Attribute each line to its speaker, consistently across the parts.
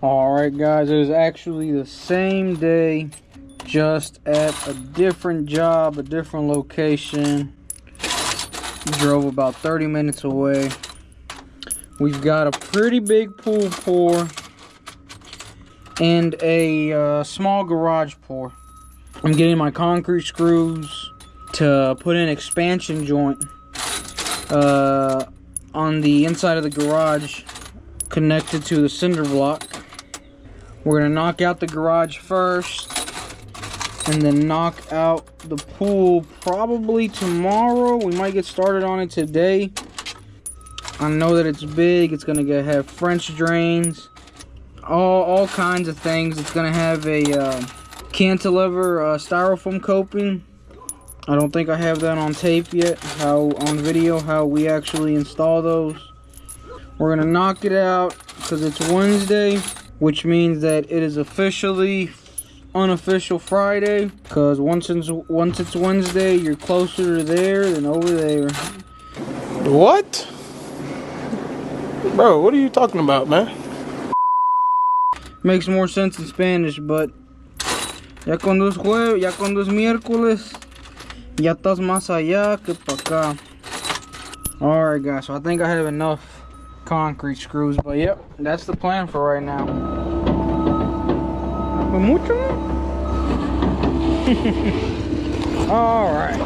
Speaker 1: Alright guys, it was actually the same day, just at a different job, a different location. Drove about 30 minutes away. We've got a pretty big pool pour and a small garage pour. I'm getting my concrete screws to put in expansion joint on the inside of the garage connected to the cinder block. We're gonna knock out the garage first and then knock out the pool probably tomorrow. We might get started on it today. I know that it's big. It's gonna have French drains, all kinds of things. It's gonna have a cantilever styrofoam coping. I don't think I have that on tape yet, on video, how we actually install those. We're gonna knock it out because it's Wednesday, which means that it is officially unofficial Friday, because once it's Wednesday, you're closer to there than over there.
Speaker 2: What? Bro, what are you talking about, man?
Speaker 1: Makes more sense in Spanish, but ya cuando es jueves, ya cuando es miércoles, ya estás más allá que pa' acá. Alright guys, so I think I have enough concrete screws, but yep, that's the plan for right now. Mucho? Alright.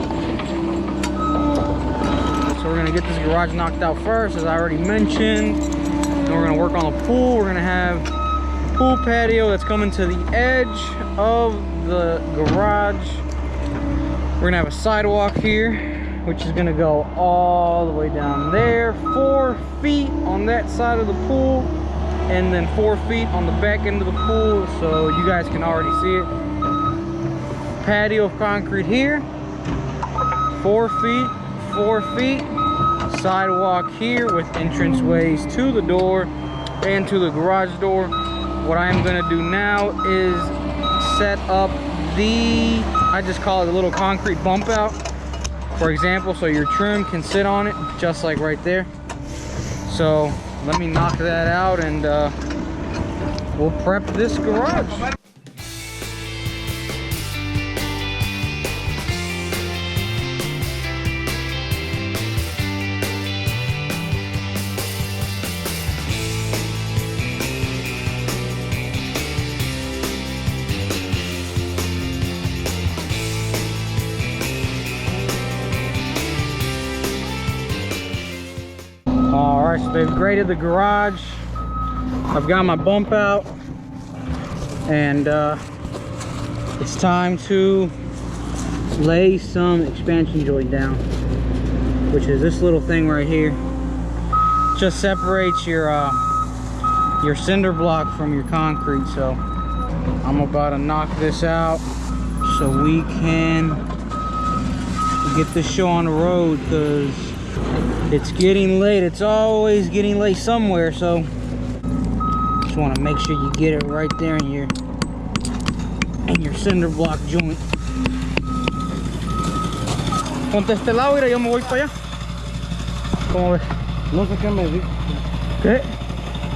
Speaker 1: So we're gonna get this garage knocked out first, as I already mentioned. Then we're gonna work on the pool. We're gonna have a pool patio that's coming to the edge of the garage. We're gonna have a sidewalk here, which is gonna go all the way down there, 4 feet on that side of the pool, and then 4 feet on the back end of the pool, so you guys can already see it. Patio of concrete here, 4 feet, 4 feet. Sidewalk here with entranceways to the door and to the garage door. What I am gonna do now is set up I just call it a little concrete bump out, for example, so your trim can sit on it, just like right there. So let me knock that out and we'll prep this garage. Alright, so they've graded the garage. I've got my bump out, and it's time to lay some expansion joint down, which is this little thing right here. Just separates your cinder block from your concrete. So I'm about to knock this out so we can get this show on the road, because it's getting late. It's always getting late somewhere, so just want to make sure you get it right there in your cinder block joint. Ponte este lado y yo me voy para allá. ¿Cómo ves?
Speaker 2: No sé qué me dijo.
Speaker 1: ¿Qué?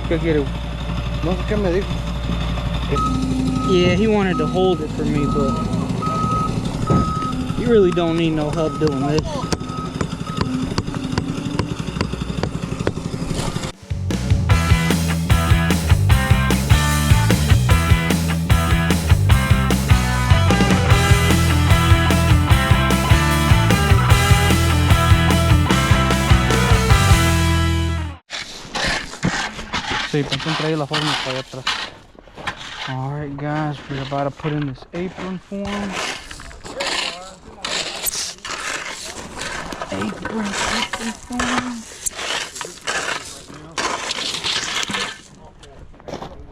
Speaker 1: ¿Qué quiere?
Speaker 2: No sé qué me dijo.
Speaker 1: Yeah, he wanted to hold it for me, but you really don't need no help doing this. Sí, pensé traer la forma para allá atrás. Alright guys, we're about to put in this apron for him. Apron for him.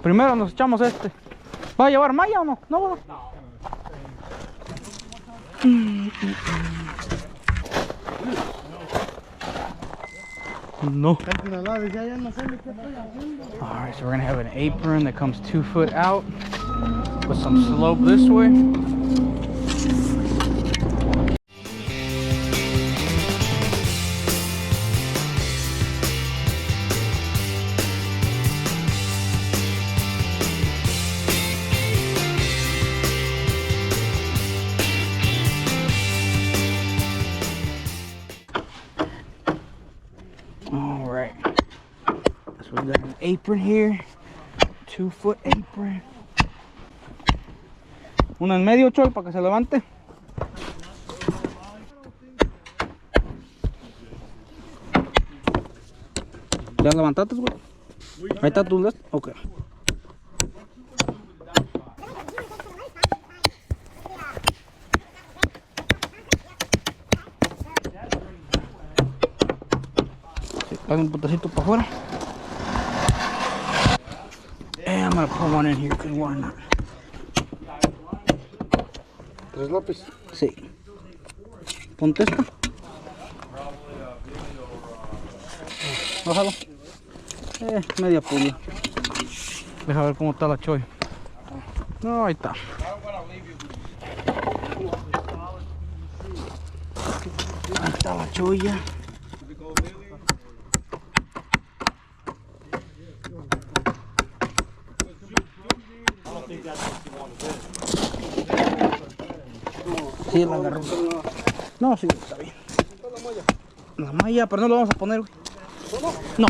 Speaker 1: Primero nos echamos este. ¿Va a llevar malla o no? No, no. No. Alright, so we're gonna have an apron that comes 2 foot out with some slope this way. apron here. 2-foot apron. Una en medio, Choy, para que se levante. ¿Ya levantaste, güey? Ahí está tu list. Ok. Dale un putacito para afuera. And I'm gonna put one in here, because why not?
Speaker 2: ¿Tres lápiz?
Speaker 1: Sí. Ponte esta. Bájalo. Media pulga. Deja ver cómo está la choy. No, ahí está. Ahí está la choya. Sí, la agarró. No, sí, está bien. La malla, pero no lo vamos a poner, güey. No.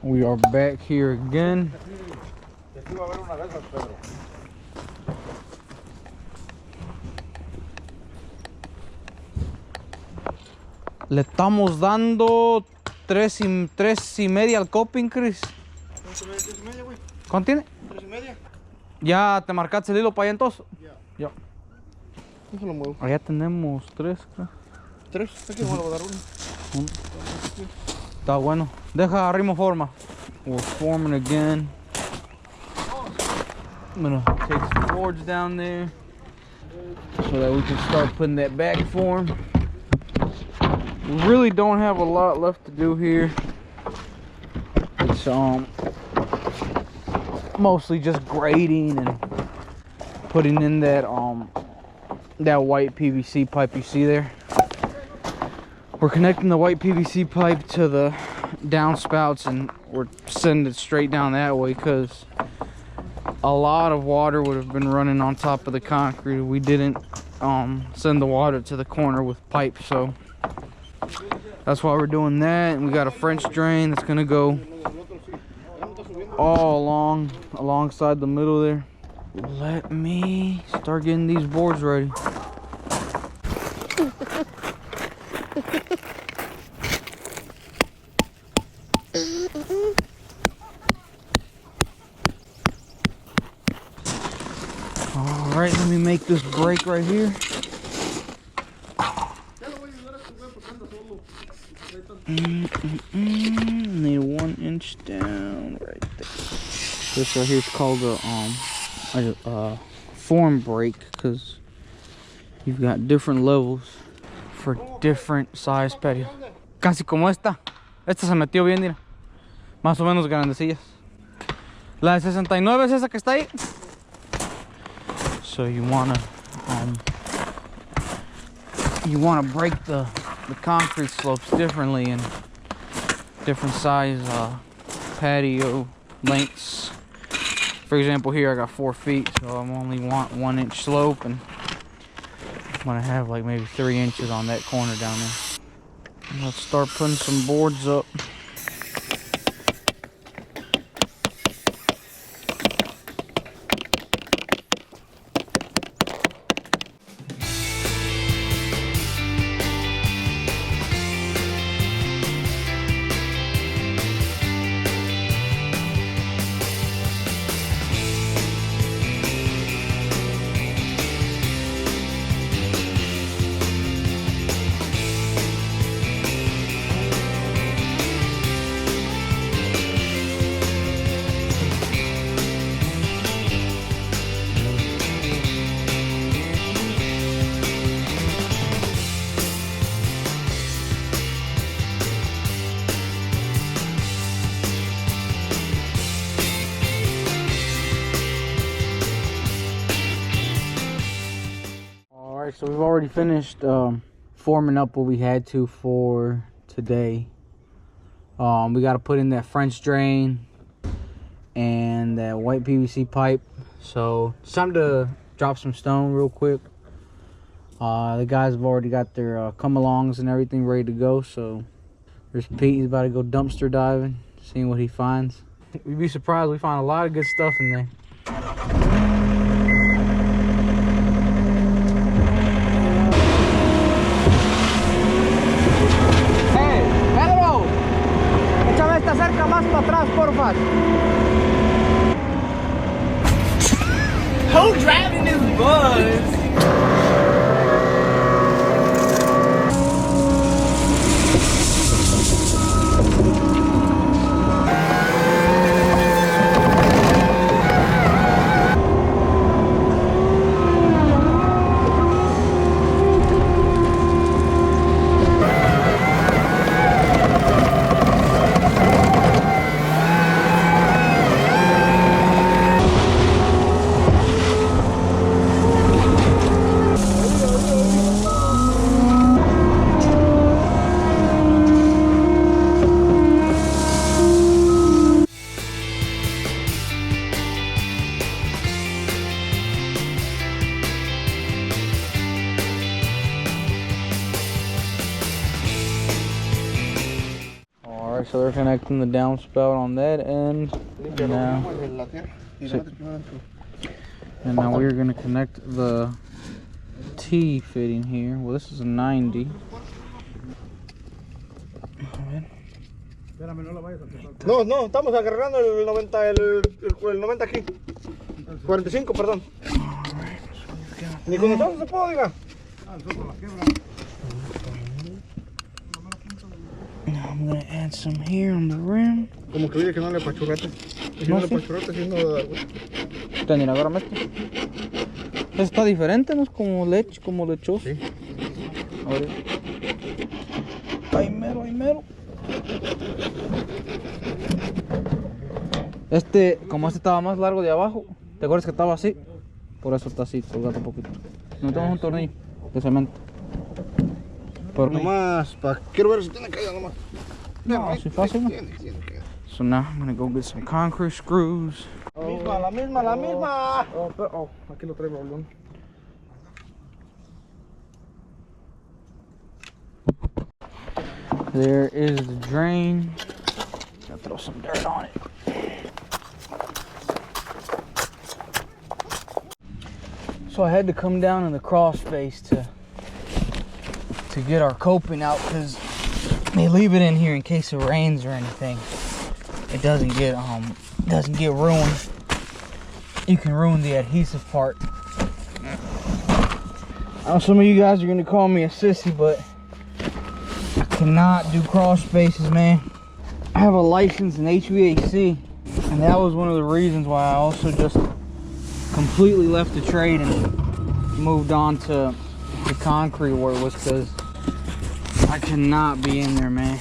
Speaker 1: We are back here again. Le estamos dando 3.5 al coping, Chris. ¿Cuánto tiene?
Speaker 2: 3.5.
Speaker 1: ¿Ya te marcaste el hilo para allá entonces? Ya.
Speaker 2: Eso lo muevo.
Speaker 1: Allá tenemos 3, creo.
Speaker 2: 3. Aquí me voy a dar uno.
Speaker 1: Está bueno. Deja arrimo forma. We're forming again. I'm gonna take some boards down there so that we can start putting that back form. We really don't have a lot left to do here. It's mostly just grading and putting in that that white PVC pipe you see there. We're connecting the white PVC pipe to the downspouts and we're sending it straight down that way because a lot of water would have been running on top of the concrete. We didn't send the water to the corner with pipes, so that's why we're doing that. And we got a French drain that's gonna go all alongside the middle there. Let me start getting these boards ready. All right, let me make this break right here. Need 1 inch down right there. This right here is called a form break because you've got different levels for different size patio. Casi como esta. Esta se metió bien, mira. Más o menos grandecillas. La de 69 es esa que está ahí. So you wanna break the concrete slopes differently in different size patio lengths. For example, here I got 4 feet, so I only want 1 inch slope, and I'm gonna have like maybe 3 inches on that corner down there. Let's start putting some boards up. Alright, so we've already finished forming up what we had to for today. We got to put in that French drain, and that white PVC pipe. So it's time to drop some stone real quick. The guys have already got their come-alongs and everything ready to go. So there's Pete. He's about to go dumpster diving, seeing what he finds. You'd be surprised, we find a lot of good stuff in there. Hey, Pedro! Échame esta cerca más para atrás, porfa.
Speaker 3: Who driving this bus?
Speaker 1: Alright, so they're connecting the downspout on that end. And now we're going to connect the T fitting here. Well, this is a 90.
Speaker 2: No, no, estamos agarrando el 90, el 90 aquí. 45, perdón. Ni con nosotros se puede, diga.
Speaker 1: Now I'm going to add some here on the rim.
Speaker 2: Como que oye que no le pachurrate. Si no le pachurrate, si no le da.
Speaker 1: Mira, agárrame esto. Esto está diferente, ¿no? Es como leche, como lechoso.
Speaker 2: Sí.
Speaker 1: A ver. Ahí mero, ahí mero. Como este estaba más largo de abajo, ¿te acuerdas que estaba así? Por eso está así, colgado un poquito. No tenemos un tornillo de cemento.
Speaker 2: Nomás, quiero ver si tiene caída nomás.
Speaker 1: No, así fácil, ¿no?
Speaker 2: Tiene caída.
Speaker 1: So now I'm gonna go get some concrete screws.
Speaker 2: La misma. Oh, aquí lo traigo, Bolón.
Speaker 1: There is the drain. Gotta throw some dirt on it. So I had to come down in the crawl space to get our coping out, because they leave it in here in case it rains or anything. It doesn't get ruined. You can ruin the adhesive part. I know some of you guys are gonna call me a sissy, but I cannot do crawl spaces, man. I have a license in HVAC, and that was one of the reasons why I also just completely left the trade and moved on to the concrete work, was because I cannot be in there, man.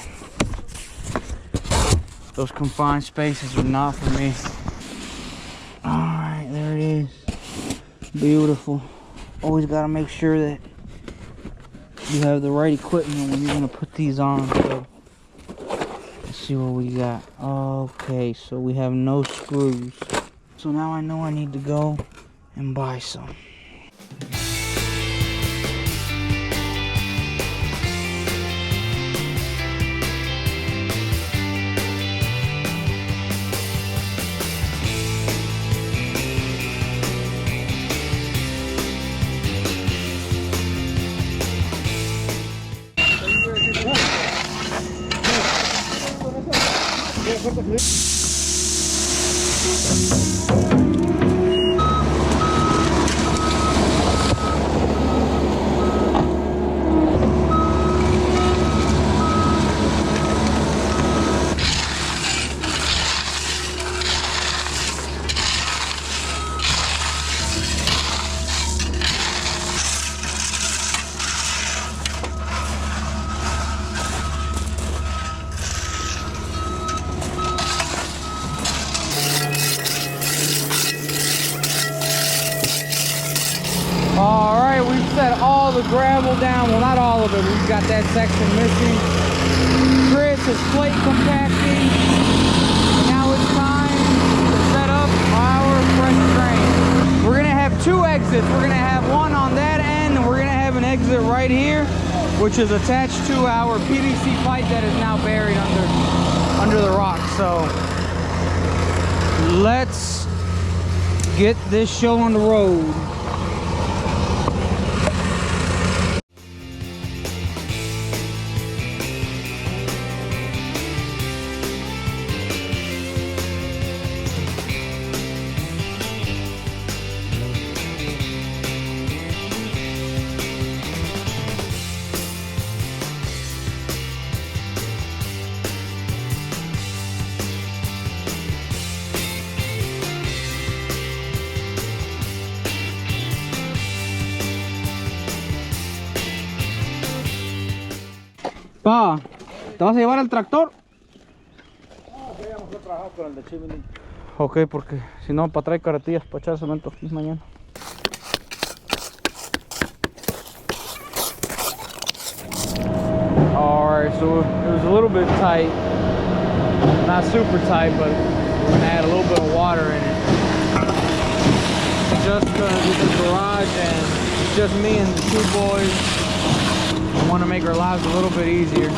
Speaker 1: Those confined spaces are not for me. Alright, there it is. Beautiful. Always gotta make sure that you have the right equipment when you're gonna put these on. So let's see what we got. Okay, so we have no screws. So now I know I need to go and buy some. Alright, we've set all the gravel down. Well, not all of it. We've got that section missing. Chris is plate compacting. And now it's time to exits. We're gonna have one on that end, and we're gonna have an exit right here, which is attached to our PVC pipe that is now buried under the rock. So let's get this show on the road. Pa, ¿te vas a llevar el tractor?
Speaker 2: No, vamos a trabajar con el de chimney.
Speaker 1: Ok, porque si no, para traer carretillas para echar cemento aquí mañana. Alright, so it was a little bit tight. Not super tight, but we're gonna add a little bit of water in it. Just gonna do the garage, and it's just me and the two boys. I want to make our lives a little bit easier.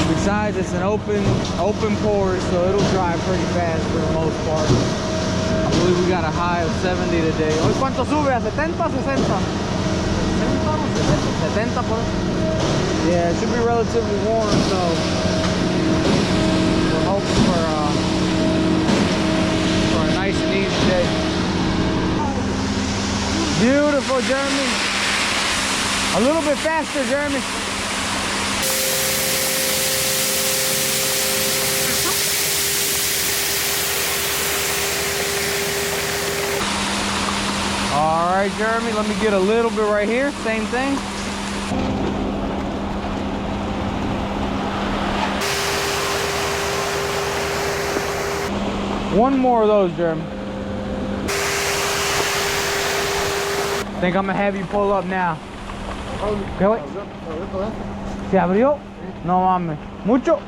Speaker 1: Besides, it's an open pour, so it'll dry pretty fast for the most part. I believe we got a high of 70 today. Hoy cuánto sube, a 70 o 60? 70 por. Yeah, it should be relatively warm, so we're hoping for a nice and easy day. Beautiful, Jeremy. A little bit faster, Jeremy. All right, Jeremy, let me get a little bit right here. Same thing. One more of those, Jeremy. Think I'm gonna have you pull up now. ¿Qué güey? ¿Se abrió? No mames. ¿Mucho?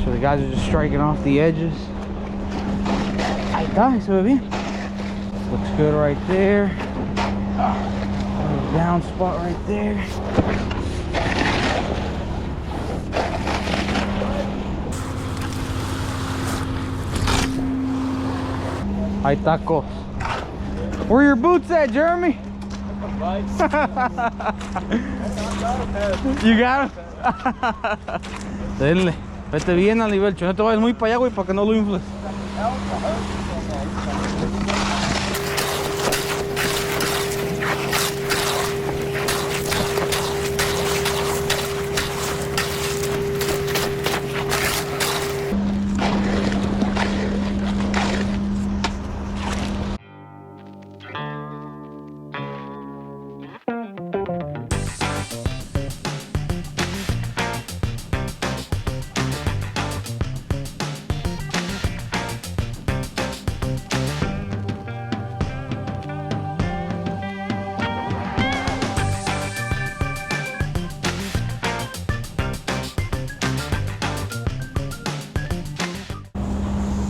Speaker 1: So the guys are just striking off the edges. Ahí está, se ve bien. Looks good right there. Little down spot right there. Ahí tacos. Where are your boots at, Jeremy? You got them? Denle. Vete bien al nivel, no te vayas muy para allá, güey, para que no lo infles.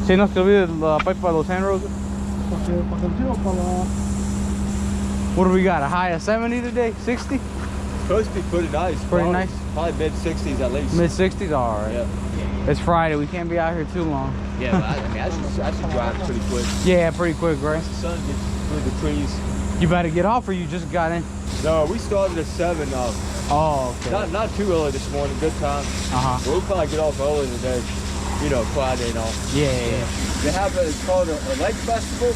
Speaker 1: Si no se olvide la pipa de los hand roses. What do we got? A high of 70 today? 60?
Speaker 3: It's supposed to be pretty nice.
Speaker 1: Pretty nice?
Speaker 3: Probably mid-60s at least.
Speaker 1: Mid-60s? All right.
Speaker 3: Yeah.
Speaker 1: It's Friday. We can't be out here too long.
Speaker 3: Yeah, but I should drive pretty quick.
Speaker 1: Yeah, pretty quick, right?
Speaker 3: Once the sun gets through the trees.
Speaker 1: You better get off or you just got in?
Speaker 3: No, we started at 7.
Speaker 1: Oh, okay.
Speaker 3: Not too early this morning. Good time. We'll probably get off early today. You know, Friday and all.
Speaker 1: Yeah.
Speaker 3: They have it's called a lake festival.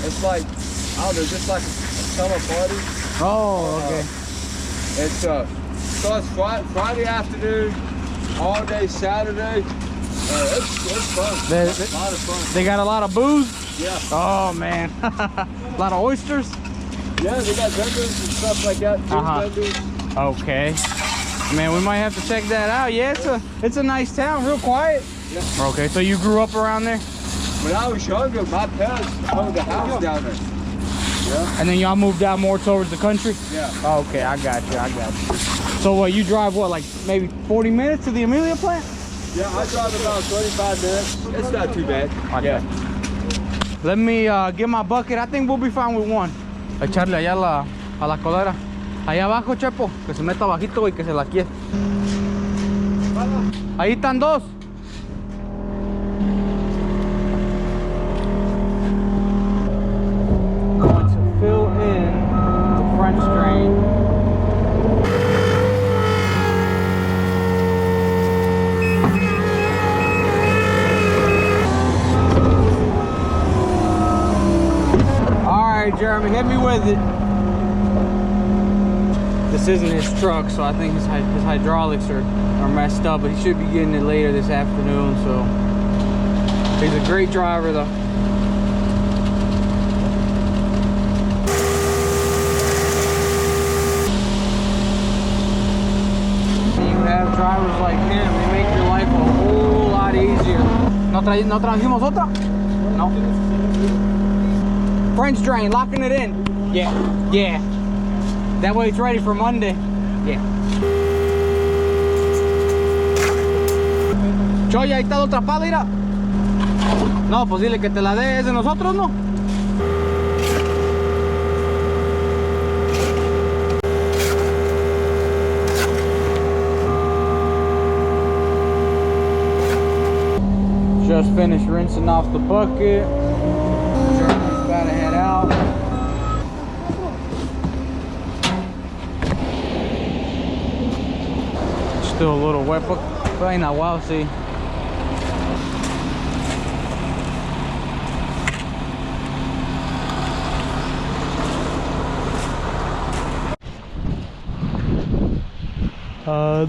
Speaker 3: It's like, I don't know, just like a summer party.
Speaker 1: Oh, okay.
Speaker 3: It starts Friday afternoon, all day Saturday, It's fun.
Speaker 1: They,
Speaker 3: A lot of fun.
Speaker 1: they got a lot of booze?
Speaker 3: Yeah.
Speaker 1: Oh man. A lot of oysters?
Speaker 3: Yeah, they got vendors and stuff like that. Vendors.
Speaker 1: Okay. Man, we might have to check that out. Yeah, it's a nice town, real quiet.
Speaker 3: Yeah.
Speaker 1: Okay, so you grew up around there?
Speaker 3: When I was younger, my parents owned a house down there. Yeah.
Speaker 1: And then y'all moved out more towards the country?
Speaker 3: Yeah.
Speaker 1: Okay, I got you. So what, you drive what, like maybe 40 minutes to the Amelia plant?
Speaker 3: Yeah, I drive about 25 minutes. It's not too bad.
Speaker 1: Okay.
Speaker 3: Yeah.
Speaker 1: Let me get my bucket. I think we'll be fine with one. Echarle allá a la colera. Allá abajo, Chepo. Que se meta bajito y que se la quiere. Ahí están dos. Going to fill in the French drain. Alright, Jeremy, hit me with it. This isn't his truck, so I think his hydraulics are messed up, but he should be getting it later this afternoon, so he's a great driver though. You have drivers like him, they make your life a whole lot easier. ¿No trajimos otra? No. French drain, locking it in. Yeah, yeah. That way it's ready for Monday. Yeah. Choya, ahí está la otra pala, mira. No, pues dile que te la dé, es de nosotros, ¿no? Just finished rinsing off the bucket. Jeremy's about to head out. Still a little wet, but ain't that wild, see.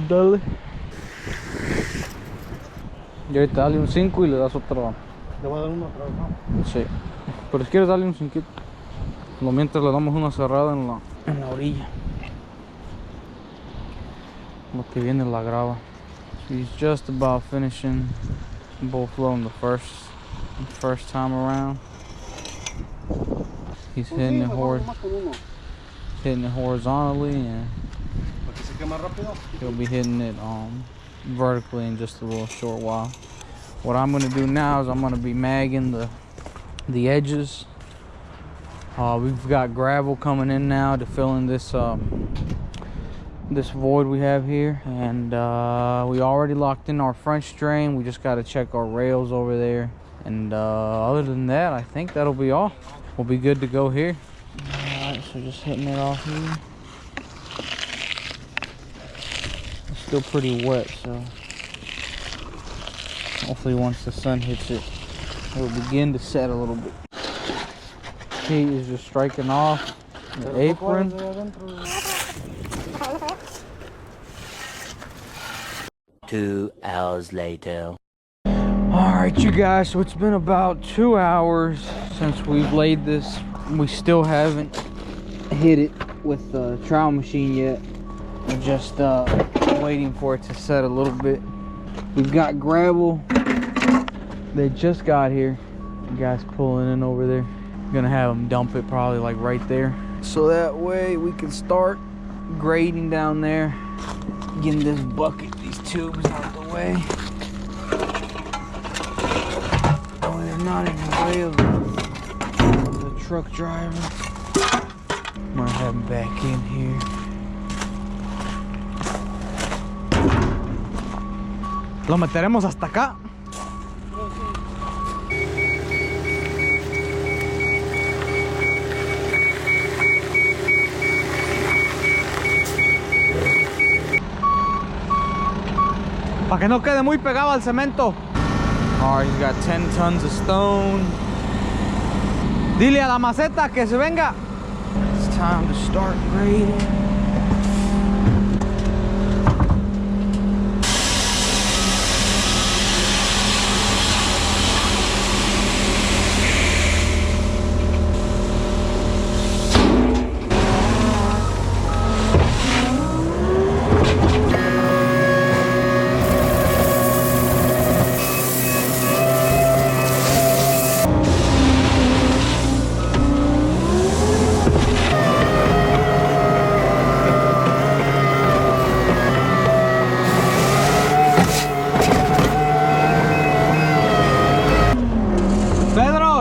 Speaker 1: Dale. Y ahorita dale un 5 y le das otro.
Speaker 2: Le voy a dar uno otra vez, ¿no?
Speaker 1: Sí. Pero si quieres darle un 5. Lo mientras le damos una cerrada en la orilla. Lo que viene la grava. He's just about finishing bull flowing the first time around. He's hitting it horizontally, and he'll be hitting it vertically in just a little short while. What I'm going to do now is I'm going to be magging the edges. We've got gravel coming in now to fill in this this void we have here, and we already locked in our French drain. We just got to check our rails over there, and other than that, I think that'll be all. We'll be good to go here. Alright, so just hitting it off here. It's still pretty wet, so hopefully once the sun hits it, it'll begin to set a little bit. Heat is just striking off the apron.
Speaker 4: 2 hours later.
Speaker 1: Alright, you guys, so it's been about 2 hours since we've laid this. We still haven't hit it with the trowel machine yet. We're just waiting for it to set a little bit. We've got gravel. They just got here. The guy's pulling in over there. Gonna have them dump it probably like right there, so that way we can start grading down there, getting this bucket, these tubes out the way. Oh, they're not in the way of the truck driver. I'm gonna have them back in here. Lo meteremos hasta acá. Para que no quede muy pegado al cemento. Alright, he's got 10 tons of stone. Dile a la maceta que se venga. It's time to start grading.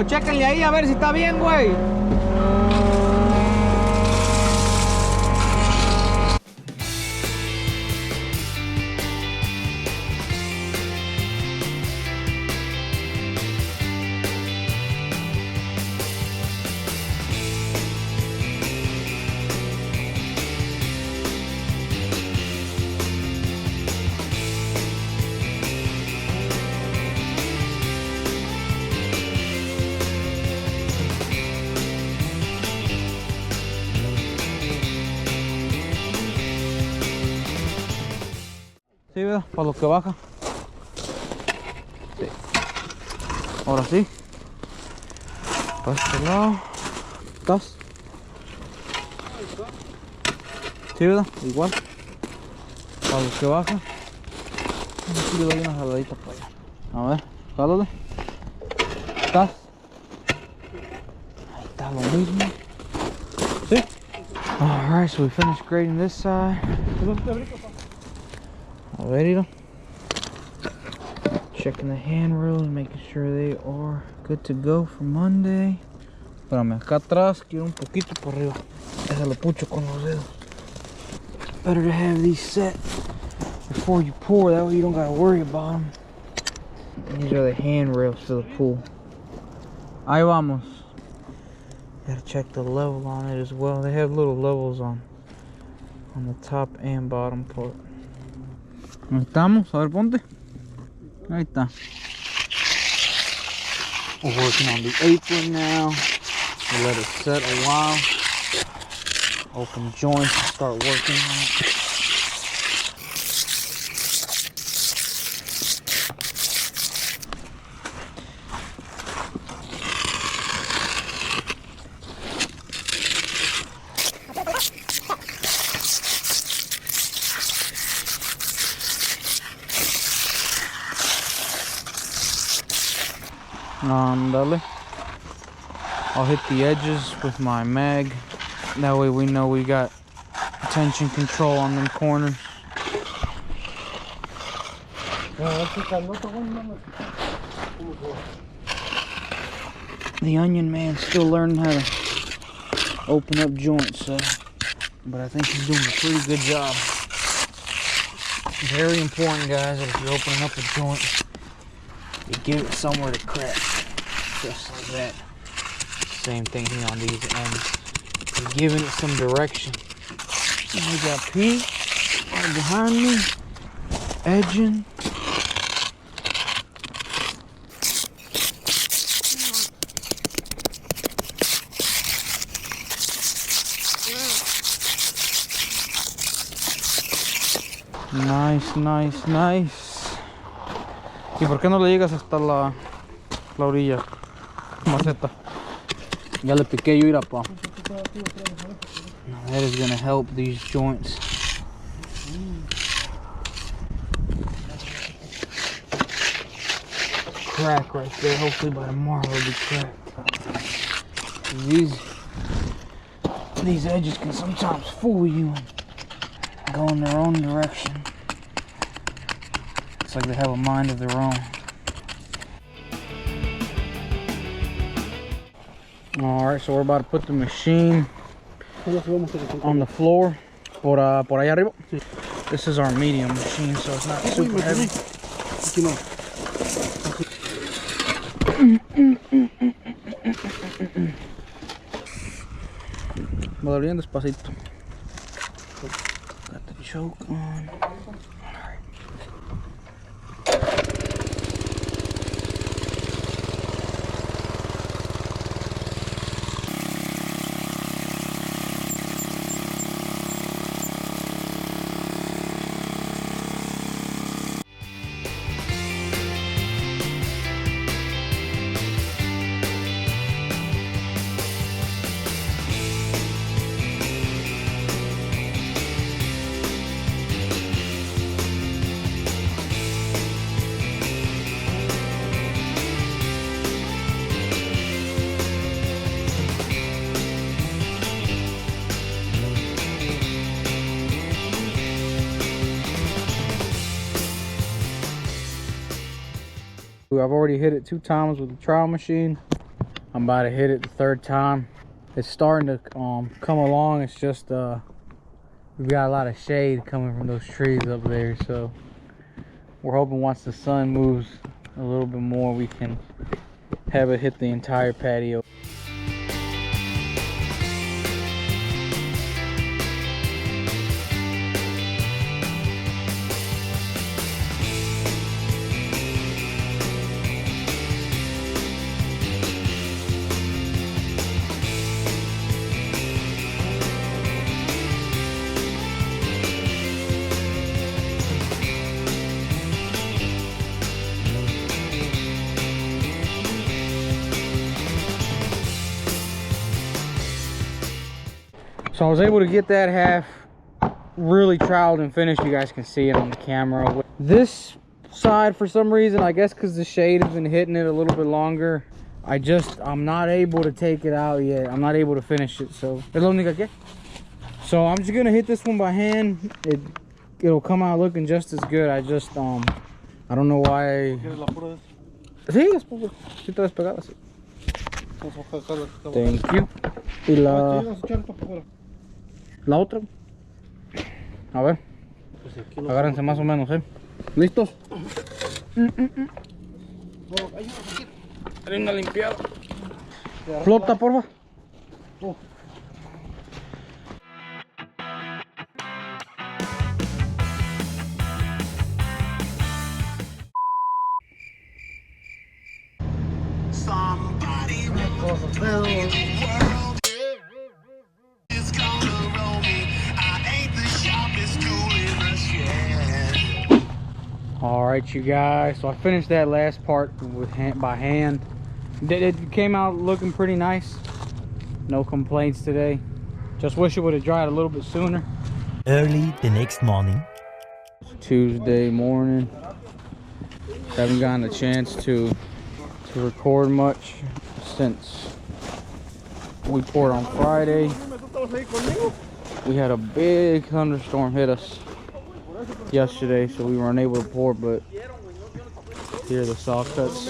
Speaker 1: Chicos, chéquenle ahí a ver si está bien, güey. Sí, ¿verdad? Para los que baja. Sí. Ahora sí. Para este lado. ¿Estás? Sí, ¿verdad? Igual. Para los que baja. Aquí le doy una jaladita para allá. A ver, jálale. ¿Estás? Ahí está lo mismo. Sí. Alright, so we finished grading this side. A ver, mira. Checking the handrails, making sure they are good to go for Monday. Espérame, acá atrás quiero un poquito por arriba. Ese lo pucho con los dedos. It's better to have these set before you pour, that way you don't gotta worry about them. These are the handrails for the pool. Ahí vamos. Gotta check the level on it as well. They have little levels on the top and bottom part. Ahí estamos, a ver, ponte. Ahí está. We're working on the apron now. We'll let it set a while. Open joints and start working on it. Dale. I'll hit the edges with my mag. That way we know we got tension control on them corners. The onion man's still learning how to open up joints, so, but I think he's doing a pretty good job. Very important, guys, that if you're opening up a joint, you give it somewhere to crack, just like that. Same thing here on these ends. You're giving it some direction. I got Pete right behind me, edging. Nice, nice, nice. ¿Y por qué no le llegas hasta la orilla? Maceta. Ya le piqué yo, ir a pa. That is gonna help these joints. Crack right there. Hopefully by tomorrow it'll be cracked. These edges can sometimes fool you and go in their own direction. It's like they have a mind of their own. Alright, so we're about to put the machine on the floor por allá arriba. This is our medium machine, so it's not super heavy. Va bien despacito. Got the choke on. I've already hit it 2 times with the trowel machine. I'm about to hit it the third time. It's starting to come along. It's just we've got a lot of shade coming from those trees up there, so we're hoping once the sun moves a little bit more we can have it hit the entire patio. So I was able to get that half really troweled and finished. You guys can see it on the camera. This side, for some reason, I guess because the shade has been hitting it a little bit longer, I'm not able to take it out yet. I'm not able to finish it. So I'm just gonna hit this one by hand. It'll come out looking just as good. I don't know why. Thank you. Y la otra. A ver. Agárrense más o menos, ¿Listos? Hay una limpiada. Flota, porfa. All right, you guys, so I finished that last part by hand. It came out looking pretty nice. No complaints today. Just wish it would have dried a little bit sooner.
Speaker 4: Early the next morning.
Speaker 1: It's Tuesday morning. Haven't gotten a chance to record much since we poured on Friday. We had a big thunderstorm hit us yesterday, so we were unable to pour, but here are the saw cuts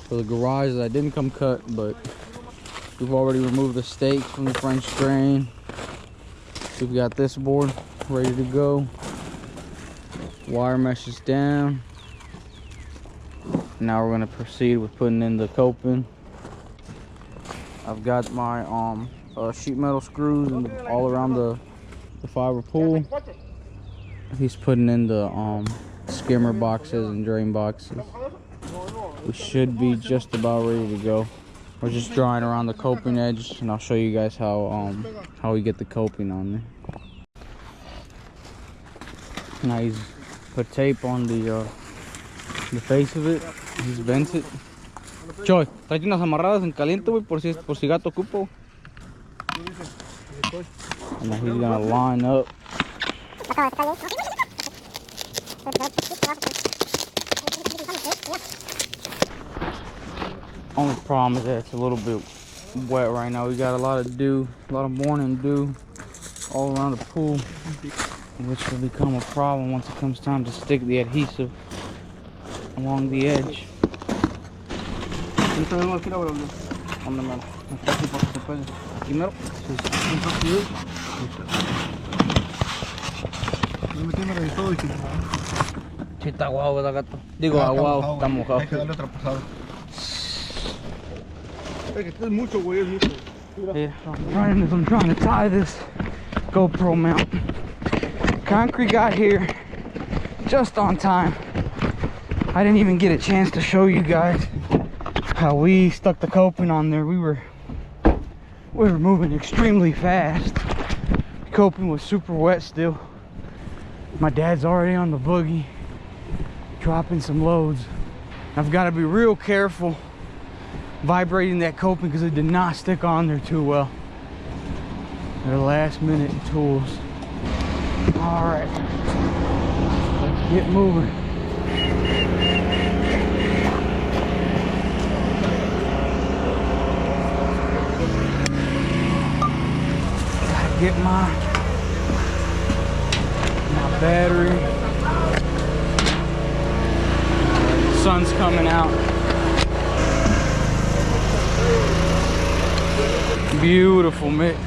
Speaker 1: for the garages that didn't come cut, but we've already removed the stake from the French drain. We've got this board ready to go. Wire mesh is down. Now we're going to proceed with putting in the coping. I've got my sheet metal screws all around the fiber pool. He's putting in the skimmer boxes and drain boxes. We should be just about ready to go. We're just drawing around the coping edge, and I'll show you guys how we get the coping on there. Now he's put tape on the face of it. He's bent it. Choy, tráete unas amarradas en caliente, güey, por si gato ocupo. And now he's gonna line up. Only problem is that it's a little bit wet right now. We got a lot of dew, a lot of morning dew all around the pool, which will become a problem once it comes time to stick the adhesive along the edge. Sí, está guau, ¿verdad, gato? Digo, aguado, está mojado.
Speaker 2: Hay que darle otra pasada. Es mucho, güey, es mucho.
Speaker 1: Yeah, I'm trying to tie this GoPro mount. Concrete got here just on time. I didn't even get a chance to show you guys how we stuck the coping on there. We were moving extremely fast. The coping was super wet still. My dad's already on the boogie, dropping some loads. I've got to be real careful vibrating that coping because it did not stick on there too well. They're last minute tools. All right, let's get moving. Gotta get my battery. The sun's coming out. Beautiful mix.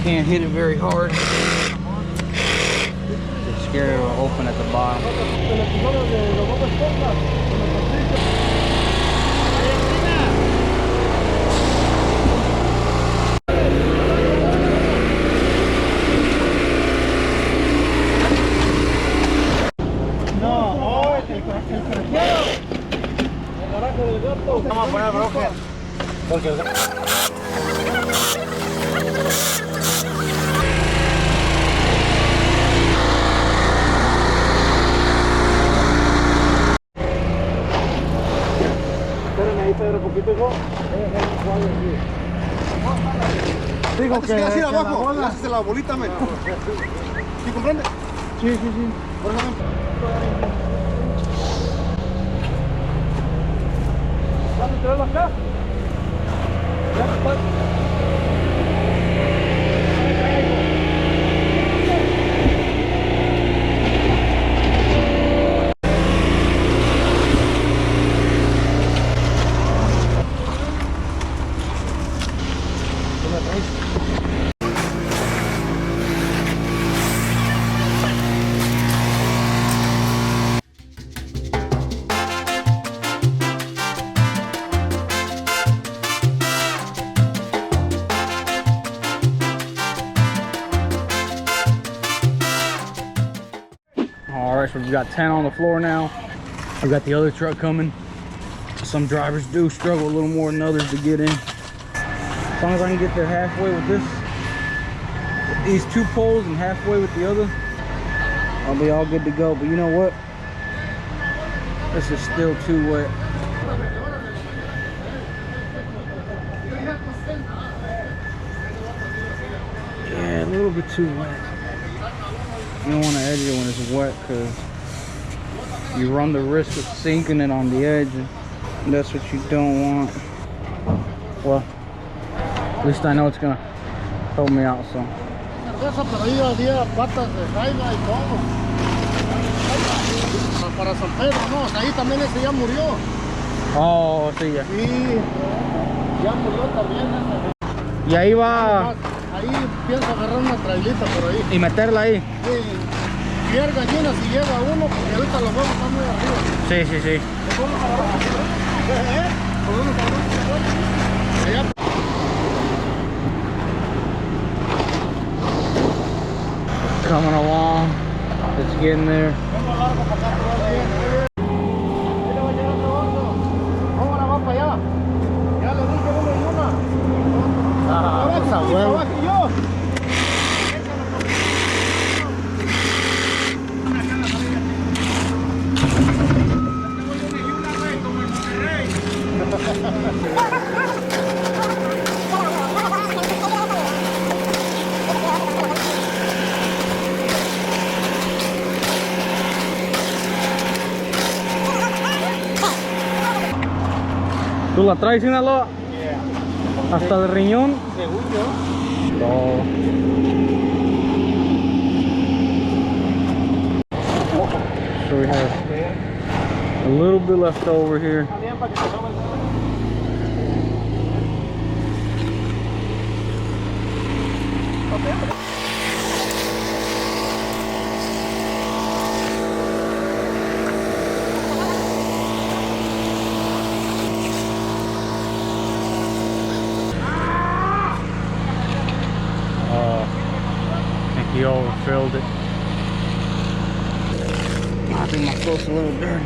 Speaker 1: Can't hit it very hard. It's scared it'll open at the bottom.
Speaker 2: Vamos a poner broker. Porque el espérame ahí, Pedro, poquito, hijo. Digo que así abajo, haces la bolita, me. ¿Sí comprende?
Speaker 1: Sí, sí, sí.
Speaker 2: Por ejemplo. ¿Vamos a traerlo acá?
Speaker 1: Alright, so we've got 10 on the floor now. We've got the other truck coming. Some drivers do struggle a little more than others to get in. As long as I can get there halfway with this, with these 2 poles and halfway with the other, I'll be all good to go. But you know what? This is still too wet. Yeah, a little bit too wet. You don't want to edge it when it's wet because you run the risk of sinking it on the edge, and that's what you don't want. Well, at least I know it's gonna help me out some.
Speaker 2: Para San Pedro, no, ahí también ese ya murió.
Speaker 1: Oh, sí, ya.
Speaker 2: Sí, ya murió también ese.
Speaker 1: Y ahí va.
Speaker 2: Ahí pienso agarrar una trailita por ahí.
Speaker 1: Y meterla ahí.
Speaker 2: Sí, criar gallinas si lleva uno, porque ahorita los huevos están muy arriba.
Speaker 1: Sí, sí, sí.
Speaker 2: ¿Los vamos a agarrar? ¿Eh? ¿Los vamos a agarrar? Allá.
Speaker 1: Coming along. It's getting there.
Speaker 2: Vengo largo para acá, todo bien. Ahí le va a llegar otro otro. Ahora va para allá. Ya le dije uno y una.
Speaker 1: Ah, pues a huevo.
Speaker 2: Trabajo yo.
Speaker 1: ¿Tú la traes, Sinaloa?
Speaker 2: Yeah.
Speaker 1: Hasta el riñón.
Speaker 2: Según yo.
Speaker 1: Oh. So we have a little bit left over here. I think he overfilled it. I think my clothes a little dirty.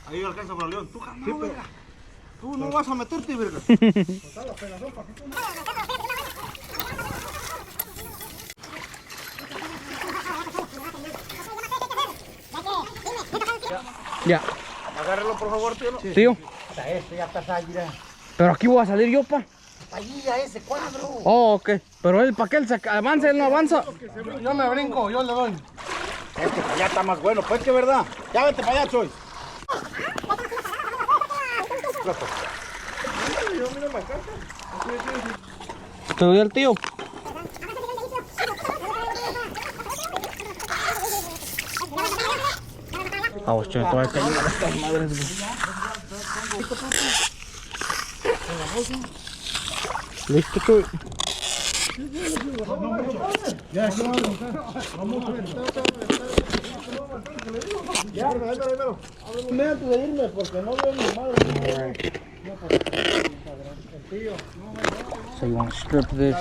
Speaker 2: Ahí alcanza para León. Tú, sí, pero Tú no vas a meterte, verga.
Speaker 1: Ya.
Speaker 2: Agárralo, por favor, tío. Sí.
Speaker 1: Tío.
Speaker 2: Este ya está allí.
Speaker 1: Pero aquí voy a salir yo, pa.
Speaker 2: Allí, a ese cuadro.
Speaker 1: Oh, ok. Pero él, ¿para qué él se avanza? Él no avanza.
Speaker 2: Yo me brinco, yo le doy. Este para allá está más bueno, pues que verdad. Ya vete para allá, Choy.
Speaker 1: ¿Te doy al tío? Vamos, Choy, todavía caí a estas madres, güey. Listo, Choy.
Speaker 2: Ya, antes de irme, porque no veo mi madre.
Speaker 1: So you want to strip this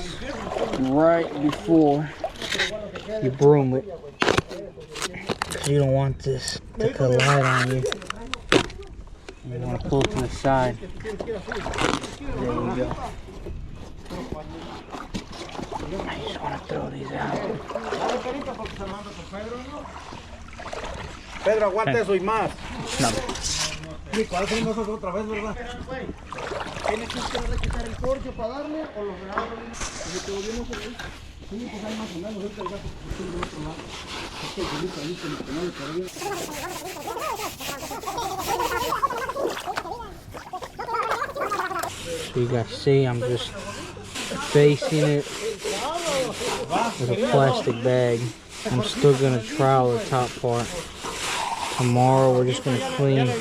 Speaker 1: right before you broom it. Because you don't want this to collide on you. You want to pull to the side. There you go. I just want to throw these out.
Speaker 2: Pedro, aguanta eso y más.
Speaker 1: No.
Speaker 2: ¿Y cuál es nosotros otra vez, verdad? ¿Tienes que esperar a quitar el corcho para darle o los regalos? Si te volvieron por ahí. Sí, pues hay más o menos. Ahorita el gato que está del otro lado. Es que el pelito ahí como que no le
Speaker 1: So you guys see, I'm just basting it with a plastic bag. I'm still going to trowel the top part. Tomorrow we're just going to clean that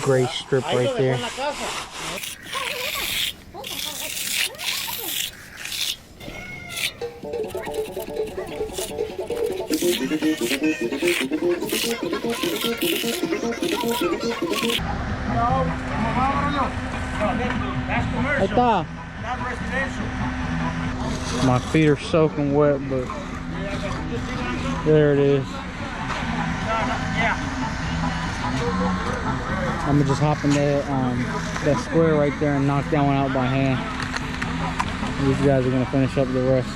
Speaker 1: gray strip right there. Ahí está. My feet are soaking wet, but there it is. I'm gonna just hop in that square right there and knock that one out by hand. These guys are gonna finish up the rest.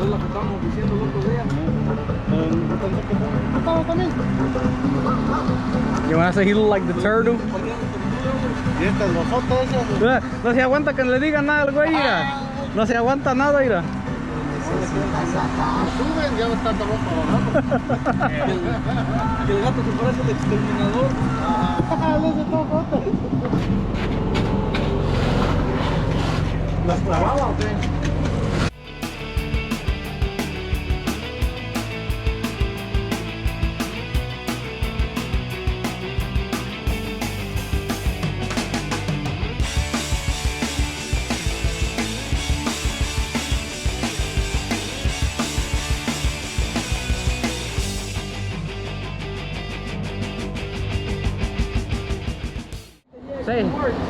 Speaker 2: Es lo que estábamos diciendo el otro día. ¿Estaba también?
Speaker 1: You wanna say he look like the turtle?
Speaker 2: Y estas bozotas esas.
Speaker 1: No se aguanta que le digan nada al güey, mira. No se aguanta nada, mira.
Speaker 2: Suben, ya está todo para abajo. Que el gato se parece al exterminador. ¿Las clavaba o qué?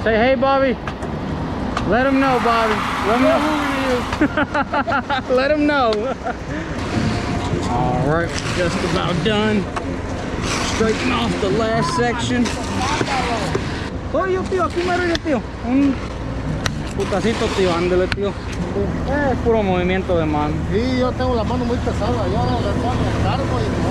Speaker 1: Say hey, Bobby. Let him know, Bobby. Let him know. Let him know. All right, just about done. Straighten off the last section. Oye, tío, aquí me ríe, tío. Un putacito, tío, ándele, tío. Es puro movimiento de mano.
Speaker 2: Sí, yo tengo la mano muy pesada. Yo la cargo y no.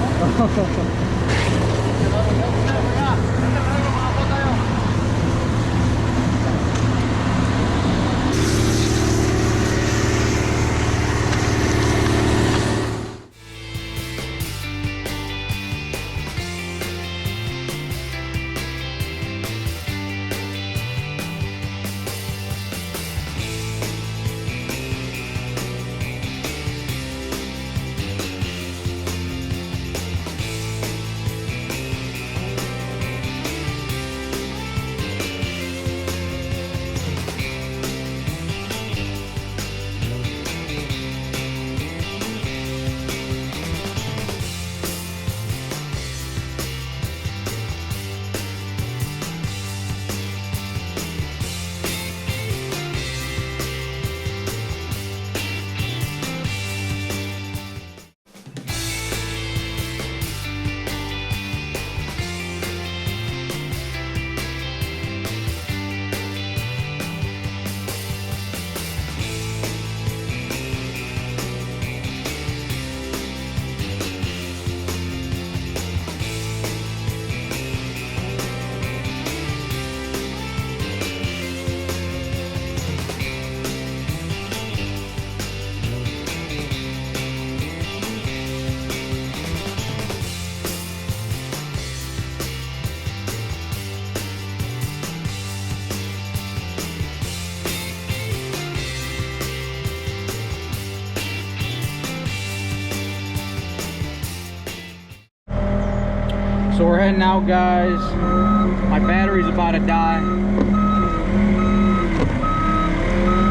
Speaker 1: we're heading out, guys. My battery's about to die.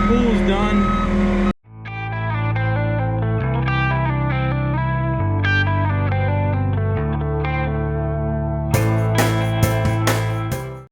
Speaker 1: Pool's done.